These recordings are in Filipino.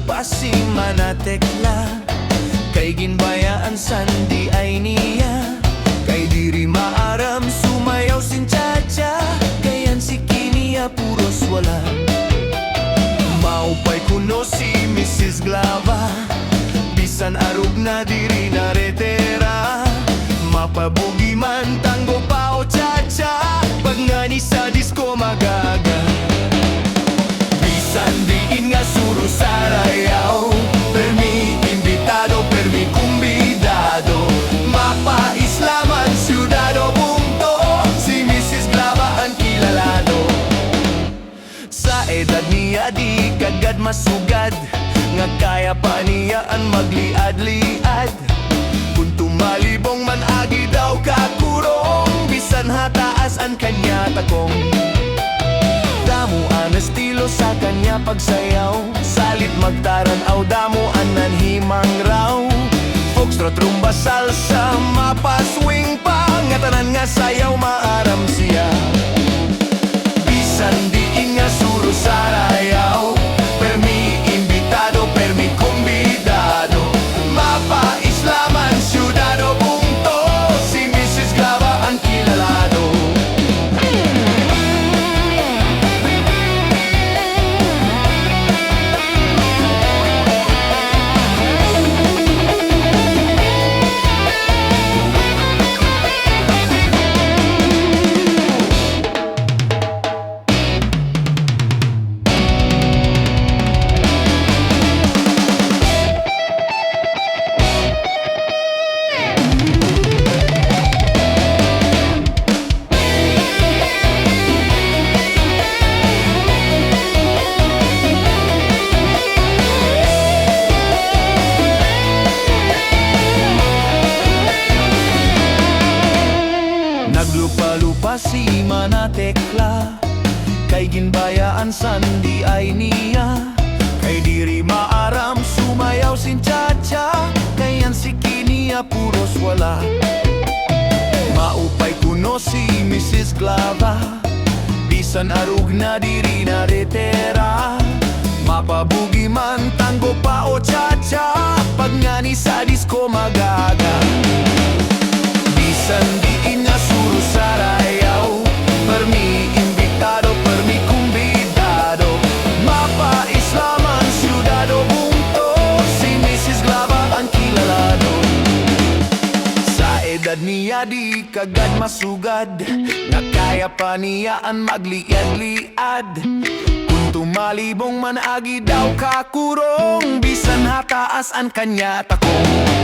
lupa si manatekla. Kay ginbayaan sandi ay niya. Kay diri maaram sumayaw sin chacha. Kayan si Kiniya puros wala. Maupay kuno si Mrs. Glava. Bisan arug na diri na retera. Mapabugi man tango pa o chacha. Pag nga ni sa disco magaga. Bisan diin nga suro sa rayaw. Permi imbitado, permi kumbidado. Mapa-islaman, syudado, punto. Si Mrs. Glava ang kilalado. Sa edad niya di kagad masugad. Nga kaya pa niya ang magliad-liad. Kung tumalibong man agi daw kakurong. Bisan hataas ang kanya takong. Damo ang estilo sa kanya pagsayaw. Salit magtaranaw, damo ang nanhimang raw. Foxtrot, rumba, salsa, mapa-swing pa. Nga tanan nga sayaw, maaram siya. Bisan diin nga suro sa rayaw. Permi imbitado, permi kumbidado. Mapa-islaman, syudado, punto. Si Mrs. Glava ang kilalado. Naglupa-lupa si manatekla. Kay ginbayaan sandi ay niya. Kay diri maaram sumayaw sin chacha. Kayan si Kiniya puros wala. Maupay kuno si Mrs. Glava. Bisan arug na diri na retera. Mapabugi man tango pa o chacha. Pag nga ni sa disco magaga. Bisan diin nga suro sa rayaw. Permi imbitado, permi kumbidado. Mapa-islaman, syudado, punto. Si Mrs. Glava ang kilalado. Sa edad niya di kagad masugad. Nga kaya pa niya ang magliad-liad. Kung tumalibong man agi daw kakurong. Bisan hataas ang kanya takong.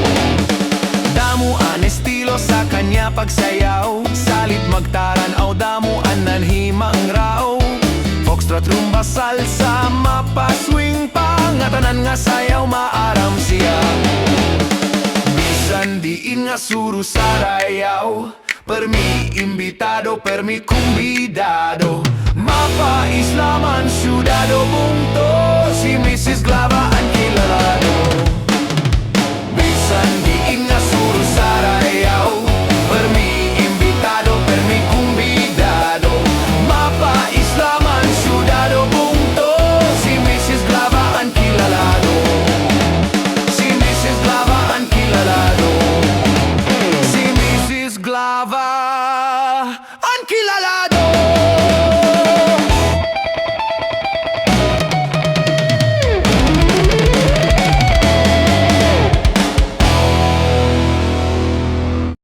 Damo ang estilo sa kanya pagsayaw. Salit magtaranaw, damo ang nanhimang raw. Foxtrot, rumba, salsa, mapa-swing pa. Nga tanan nga sayaw, maaram siya. Bisan diin nga suro sa rayaw. Permi imbitado, permi kumbidado. Mapa-islaman, syudado, punto. Si Mrs. Glava ang